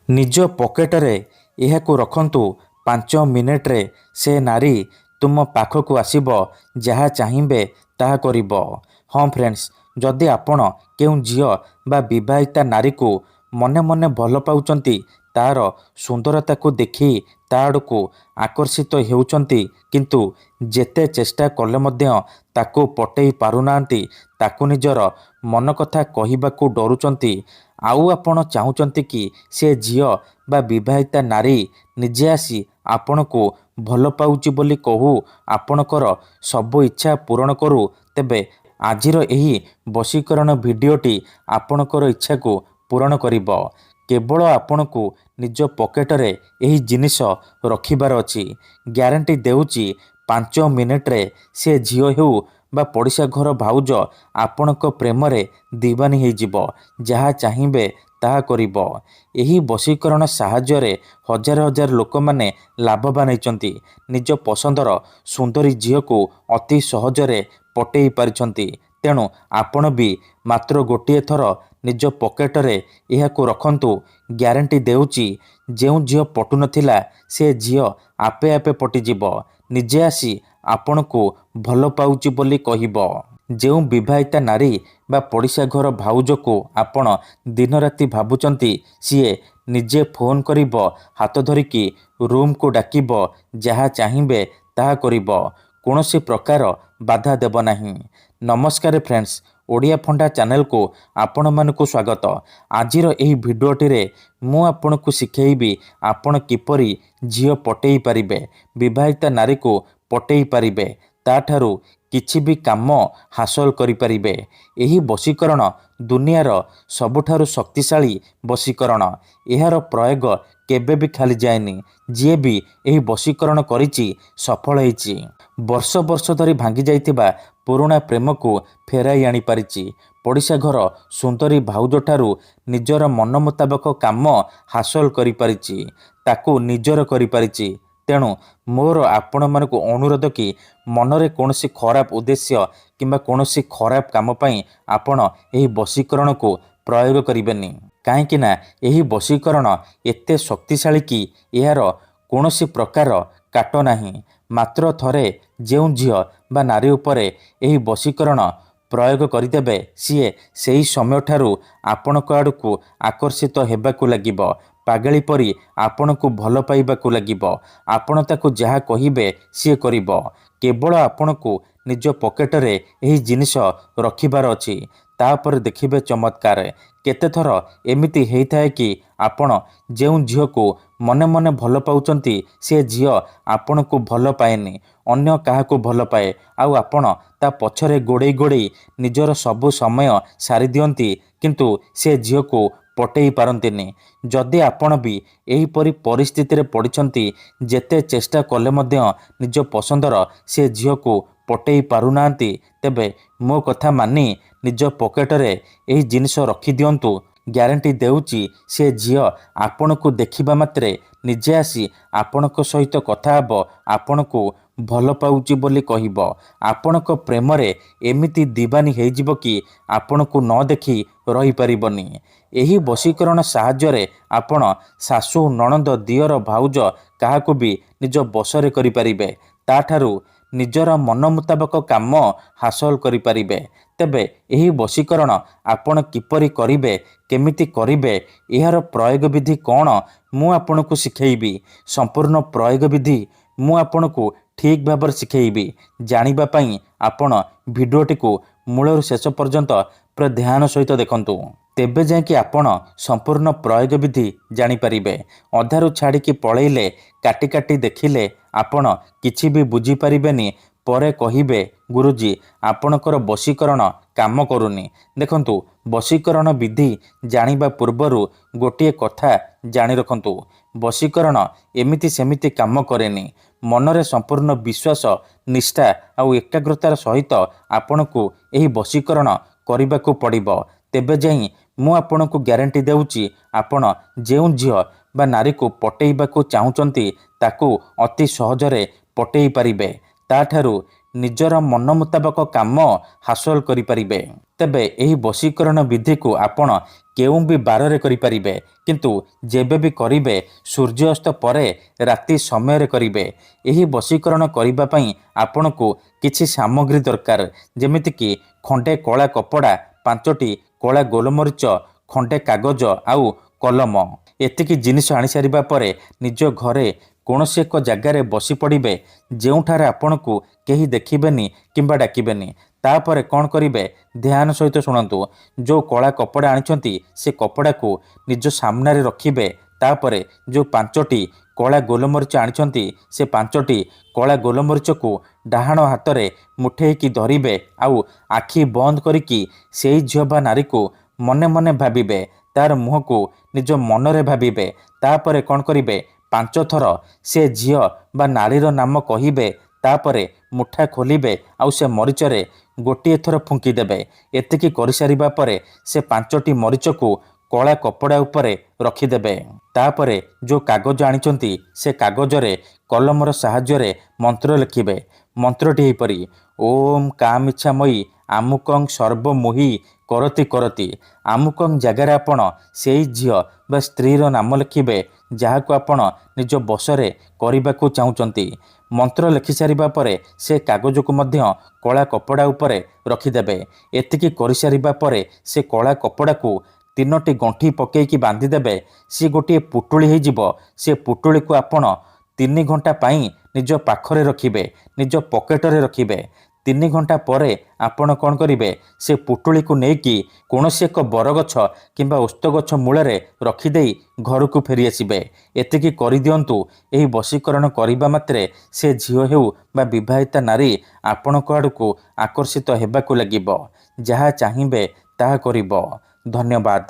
ନିଜ ପକେଟରେ ଏହାକୁ ରଖନ୍ତୁ। 5 ମିନିଟ୍ରେ ସେ ନାରୀ ତୁମ ପାଖକୁ ଆସିବ, ଯାହା ଚାହିଁବେ ତାହା କରିବ। ହଁ ଫ୍ରେଣ୍ଡସ୍, ଯଦି ଆପଣ କେଉଁ ଝିଅ ବା ବିବାହିତା ନାରୀକୁ ମନେ ମନେ ଭଲ ପାଉଛନ୍ତି, ତାର ସୁନ୍ଦରତାକୁ ଦେଖି ତା ଆଡ଼କୁ ଆକର୍ଷିତ ହେଉଛନ୍ତି, କିନ୍ତୁ ଯେତେ ଚେଷ୍ଟା କଲେ ମଧ୍ୟ ତାକୁ ପଟେଇ ପାରୁନାହାନ୍ତି, ତାକୁ ନିଜର ମନ କଥା କହିବାକୁ ଡରୁଛନ୍ତି, ଆଉ ଆପଣ ଚାହୁଁଛନ୍ତି କି ସେ ଝିଅ ବା ବିବାହିତା ନାରୀ ନିଜେ ଆସି ଆପଣଙ୍କୁ ଭଲ ପାଉଛି ବୋଲି କହୁ, ଆପଣଙ୍କର ସବୁ ଇଚ୍ଛା ପୂରଣ କରୁ, ତେବେ ଆଜିର ଏହି ବଶୀକରଣ ଭିଡ଼ିଓଟି ଆପଣଙ୍କର ଇଚ୍ଛାକୁ ପୂରଣ କରିବ। କେବଳ ଆପଣଙ୍କୁ ନିଜ ପକେଟରେ ଏହି ଜିନିଷ ରଖିବାର ଅଛି। ଗ୍ୟାରେଣ୍ଟି ଦେଉଛି 5 ମିନିଟ୍ରେ ସେ ଝିଅ ହେଉ ବା ପଡ଼ିଶା ଘର ଭାଉଜ ଆପଣଙ୍କ ପ୍ରେମରେ ଦିୱାନୀ ହେଇଯିବ, ଯାହା ଚାହିଁବେ ତାହା କରିବ। ଏହି ବଶୀକରଣ ସାହାଯ୍ୟରେ ହଜାର ହଜାର ଲୋକମାନେ ଲାଭବାନ ହେଇଛନ୍ତି। ନିଜ ପସନ୍ଦର ସୁନ୍ଦରୀ ଝିଅକୁ ଅତି ସହଜରେ ପଟେଇ ପାରିଛନ୍ତି। ତେଣୁ ଆପଣ ବି ମାତ୍ର ଗୋଟିଏ ଥର ନିଜ ପକେଟରେ ଏହାକୁ ରଖନ୍ତୁ। ଗ୍ୟାରେଣ୍ଟି ଦେଉଛି, ଯେଉଁ ଝିଅ ପଟୁନଥିଲା ସେ ଝିଅ ଆପେ ଆପେ ପଟିଯିବ, ନିଜେ ଆସି ଆପଣଙ୍କୁ ଭଲ ପାଉଛି ବୋଲି କହିବ। ଯେଉଁ ବିବାହିତା ନାରୀ ବା ପଡ଼ିଶା ଘର ଭାଉଜକୁ ଆପଣ ଦିନରାତି ଭାବୁଛନ୍ତି, ସିଏ ନିଜେ ଫୋନ୍ କରିବ, ହାତ ଧରିକି ରୁମ୍କୁ ଡାକିବ, ଯାହା ଚାହିଁବେ ତାହା କରିବ, କୌଣସି ପ୍ରକାର ବାଧା ଦେବ ନାହିଁ। ନମସ୍କାର ଫ୍ରେଣ୍ଡସ୍, ଓଡ଼ିଆ ଫଣ୍ଡା ଚ୍ୟାନେଲକୁ ଆପଣମାନଙ୍କୁ ସ୍ୱାଗତ। ଆଜିର ଏହି ଭିଡ଼ିଓଟିରେ ମୁଁ ଆପଣଙ୍କୁ ଶିଖେଇବି ଆପଣ କିପରି ଝିଅ ପଟେଇ ପାରିବେ, ବିବାହିତା ନାରୀକୁ ପଟେଇ ପାରିବେ, ତାଠାରୁ କିଛି ବି କାମ ହାସଲ କରିପାରିବେ। ଏହି ବଶୀକରଣ ଦୁନିଆର ସବୁଠାରୁ ଶକ୍ତିଶାଳୀ ବଶୀକରଣ। ଏହାର ପ୍ରୟୋଗ କେବେ ବି ଖାଲି ଯାଏନି। ଯିଏ ବି ଏହି ବଶୀକରଣ କରିଛି ସଫଳ ହେଇଛି। ବର୍ଷ ବର୍ଷ ଧରି ଭାଙ୍ଗି ଯାଇଥିବା ପୁରୁଣା ପ୍ରେମକୁ ଫେରାଇ ଆଣିପାରିଛି। ପଡ଼ିଶା ଘର ସୁନ୍ଦରୀ ଭାଉଜଠାରୁ ନିଜର ମନ ମୁତାବକ କାମ ହାସଲ କରିପାରିଛି, ତାକୁ ନିଜର କରିପାରିଛି। ତେଣୁ ମୋର ଆପଣମାନଙ୍କୁ ଅନୁରୋଧ କି ମନରେ କୌଣସି ଖରାପ ଉଦ୍ଦେଶ୍ୟ କିମ୍ବା କୌଣସି ଖରାପ କାମ ପାଇଁ ଆପଣ ଏହି ବଶୀକରଣକୁ ପ୍ରୟୋଗ କରିବେନି। କାହିଁକି ନା ଏହି ବଶୀକରଣ ଏତେ ଶକ୍ତିଶାଳୀ କି ଏହାର କୌଣସି ପ୍ରକାର କାଟ ନାହିଁ। ମାତ୍ର ଥରେ ଯେଉଁ ଝିଅ ବା ନାରୀ ଉପରେ ଏହି ବଶୀକରଣ ପ୍ରୟୋଗ କରିଦେବେ, ସିଏ ସେହି ସମୟଠାରୁ ଆପଣଙ୍କ ଆଡ଼କୁ ଆକର୍ଷିତ ହେବାକୁ ଲାଗିବ, ପାଗଳି ପରି ଆପଣଙ୍କୁ ଭଲ ପାଇବାକୁ ଲାଗିବ। ଆପଣ ତାକୁ ଯାହା କହିବେ ସିଏ କରିବ। କେବଳ ଆପଣଙ୍କୁ ନିଜ ପକେଟରେ ଏହି ଜିନିଷ ରଖିବାର ଅଛି। ତାପରେ ଦେଖିବେ ଚମତ୍କାର। କେତେଥର ଏମିତି ହେଇଥାଏ କି ଆପଣ ଯେଉଁ ଝିଅକୁ ମନେ ମନେ ଭଲ ପାଉଛନ୍ତି, ସେ ଝିଅ ଆପଣଙ୍କୁ ଭଲ ପାଏନି, ଅନ୍ୟ କାହାକୁ ଭଲ ପାଏ, ଆଉ ଆପଣ ତା ପଛରେ ଗୋଡ଼େଇ ଗୋଡ଼େଇ ନିଜର ସବୁ ସମୟ ସାରି ଦିଅନ୍ତି, କିନ୍ତୁ ସେ ଝିଅକୁ ପଟେଇ ପାରନ୍ତିନି। ଯଦି ଆପଣ ବି ଏହିପରି ପରିସ୍ଥିତିରେ ପଡ଼ିଛନ୍ତି, ଯେତେ ଚେଷ୍ଟା କଲେ ମଧ୍ୟ ନିଜ ପସନ୍ଦର ସେ ଝିଅକୁ ପଟେଇ ପାରୁନାହାନ୍ତି, ତେବେ ମୋ କଥା ମାନି ନିଜ ପକେଟରେ ଏହି ଜିନିଷ ରଖିଦିଅନ୍ତୁ। ଗ୍ୟାରେଣ୍ଟି ଦେଉଛି, ସେ ଝିଅ ଆପଣଙ୍କୁ ଦେଖିବା ମାତ୍ରେ ନିଜେ ଆସି ଆପଣଙ୍କ ସହିତ କଥା ହେବ, ଆପଣଙ୍କୁ ଭଲ ପାଉଛି ବୋଲି କହିବ, ଆପଣଙ୍କ ପ୍ରେମରେ ଏମିତି ଦିୱାନୀ ହେଇଯିବ କି ଆପଣଙ୍କୁ ନ ଦେଖି ରହିପାରିବନି। ଏହି ବଶୀକରଣ ସାହାଯ୍ୟରେ ଆପଣ ଶାଶୁ, ନଣନ୍ଦ, ଦିଅର, ଭାଉଜ କାହାକୁ ବି ନିଜ ବଶରେ କରିପାରିବେ, ତାଠାରୁ ନିଜର ମନ ମୁତାବକ କାମ ହାସଲ କରିପାରିବେ। ତେବେ ଏହି ବଶୀକରଣ ଆପଣ କିପରି କରିବେ, କେମିତି କରିବେ, ଏହାର ପ୍ରୟୋଗ ବିଧି କ'ଣ, ମୁଁ ଆପଣଙ୍କୁ ଶିଖେଇବି। ସମ୍ପୂର୍ଣ୍ଣ ପ୍ରୟୋଗ ବିଧି ମୁଁ ଆପଣଙ୍କୁ ଠିକ୍ ଭାବରେ ଶିଖେଇବି। ଜାଣିବା ପାଇଁ ଆପଣ ଭିଡ଼ିଓଟିକୁ ମୂଳରୁ ଶେଷ ପର୍ଯ୍ୟନ୍ତ ପୁରା ଧ୍ୟାନ ସହିତ ଦେଖନ୍ତୁ। ତେବେ ଯାଇକି ଆପଣ ସମ୍ପୂର୍ଣ୍ଣ ପ୍ରୟୋଗ ବିଧି ଜାଣିପାରିବେ। ଅଧାରୁ ଛାଡ଼ିକି ପଳେଇଲେ, କାଟି କାଟି ଦେଖିଲେ ଆପଣ କିଛି ବି ବୁଝିପାରିବେନି। ପରେ କହିବେ, ଗୁରୁଜୀ ଆପଣଙ୍କର ବଶୀକରଣ କାମ କରୁନି। ଦେଖନ୍ତୁ, ବଶୀକରଣ ବିଧି ଜାଣିବା ପୂର୍ବରୁ ଗୋଟିଏ କଥା ଜାଣି ରଖନ୍ତୁ। ବଶୀକରଣ ଏମିତି ସେମିତି କାମ କରେନି। ମନରେ ସମ୍ପୂର୍ଣ୍ଣ ବିଶ୍ୱାସ, ନିଷ୍ଠା ଆଉ ଏକାଗ୍ରତାର ସହିତ ଆପଣଙ୍କୁ ଏହି ବଶୀକରଣ କରିବାକୁ ପଡ଼ିବ। ତେବେ ଯାଇ ମୁଁ ଆପଣଙ୍କୁ ଗ୍ୟାରେଣ୍ଟି ଦେଉଛି, ଆପଣ ଯେଉଁ ଝିଅ ବା ନାରୀକୁ ପଟେଇବାକୁ ଚାହୁଁଛନ୍ତି, ତାକୁ ଅତି ସହଜରେ ପଟେଇ ପାରିବେ, ତାଠାରୁ ନିଜର ମନ ମୁତାବକ କାମ ହାସଲ କରିପାରିବେ। ତେବେ ଏହି ବଶୀକରଣ ବିଧିକୁ ଆପଣ କେଉଁ ବି ବାରରେ କରିପାରିବେ, କିନ୍ତୁ ଯେବେ ବି କରିବେ ସୂର୍ଯ୍ୟାସ୍ତ ପରେ ରାତି ସମୟରେ କରିବେ। ଏହି ବଶୀକରଣ କରିବା ପାଇଁ ଆପଣଙ୍କୁ କିଛି ସାମଗ୍ରୀ ଦରକାର, ଯେମିତିକି ଖଣ୍ଡେ କଳା କପଡ଼ା, 5ଟି କଳା ଗୋଲମରିଚ, ଖଣ୍ଡେ କାଗଜ ଆଉ କଲମ। ଏତିକି ଜିନିଷ ଆଣିସାରିବା ପରେ ନିଜ ଘରେ କୌଣସି ଏକ ଜାଗାରେ ବସି ପଡ଼ିବେ, ଯେଉଁଠାରେ ଆପଣଙ୍କୁ କେହି ଦେଖିବେନି କିମ୍ବା ଡାକିବେନି। ତାପରେ କ'ଣ କରିବେ, ଧ୍ୟାନ ସହିତ ଶୁଣନ୍ତୁ। ଯେଉଁ କଳା କପଡ଼ା ଆଣିଛନ୍ତି ସେ କପଡ଼ାକୁ ନିଜ ସାମ୍ନାରେ ରଖିବେ। ତାପରେ ଯେଉଁ 5ଟି କଳା ଗୋଲମରିଚ ଆଣିଛନ୍ତି ସେ 5ଟି କଳା ଗୋଲମରିଚକୁ ଡାହାଣ ହାତରେ ମୁଠେଇକି ଧରିବେ, ଆଉ ଆଖି ବନ୍ଦ କରିକି ସେଇ ଝିଅ ବା ନାରୀକୁ ମନେ ମନେ ଭାବିବେ, ତାର ମୁହଁକୁ ନିଜ ମନରେ ଭାବିବେ। ତାପରେ କ'ଣ କରିବେ, 5 ଥର ସେ ଝିଅ ବା ନାରୀର ନାମ କହିବେ। ତାପରେ ମୁଠା ଖୋଲିବେ ଆଉ ସେ ମରିଚରେ ଗୋଟିଏ ଥର ଫୁଙ୍କିଦେବେ। ଏତିକି କରିସାରିବା ପରେ ସେ 5ଟି ମରିଚକୁ କଳା କପଡ଼ା ଉପରେ ରଖିଦେବେ। ତାପରେ ଯେଉଁ କାଗଜ ଆଣିଛନ୍ତି ସେ କାଗଜରେ କଲମର ସାହାଯ୍ୟରେ ମନ୍ତ୍ର ଲେଖିବେ। ମନ୍ତ୍ରଟି ଏହିପରି: ଓମ୍ କାମିଚ୍ଛାମୟୀ ଆମୁକଂ ସର୍ବମୋହି କରତି କରତି। ଆମୁକଂ ଜାଗାରେ ଆପଣ ସେଇ ଝିଅ ବା ସ୍ତ୍ରୀର ନାମ ଲେଖିବେ ଯାହାକୁ ଆପଣ ନିଜ ବଶରେ କରିବାକୁ ଚାହୁଁଛନ୍ତି। ମନ୍ତ୍ର ଲେଖିସାରିବା ପରେ ସେ କାଗଜକୁ ମଧ୍ୟ କଳା କପଡ଼ା ଉପରେ ରଖିଦେବେ। ଏତିକି କରିସାରିବା ପରେ ସେ କଳା କପଡ଼ାକୁ 3ଟି ଗଣ୍ଠି ପକେଇକି ବାନ୍ଧିଦେବେ। ସିଏ ଗୋଟିଏ ପୁଟୁଳି ହେଇଯିବ। ସେ ପୁଟୁଳିକୁ ଆପଣ 3 ଘଣ୍ଟା ପାଇଁ ନିଜ ପାଖରେ ରଖିବେ, ନିଜ ପକେଟରେ ରଖିବେ। 3 ଘଣ୍ଟା ପରେ ଆପଣ କ'ଣ କରିବେ, ସେ ପୁଟୁଳିକୁ ନେଇକି କୌଣସି ଏକ ବରଗଛ କିମ୍ବା ଓସ୍ତ ଗଛ ମୂଳରେ ରଖିଦେଇ ଘରକୁ ଫେରିଆସିବେ। ଏତିକି କରିଦିଅନ୍ତୁ। ଏହି ବଶୀକରଣ କରିବା ମାତ୍ରେ ସେ ଝିଅ ହେଉ ବା ବିବାହିତା ନାରୀ ଆପଣଙ୍କ ଆଡ଼କୁ ଆକର୍ଷିତ ହେବାକୁ ଲାଗିବ। ଯାହା ଚାହିଁବେ ତାହା କରିବ। ଧନ୍ୟବାଦ।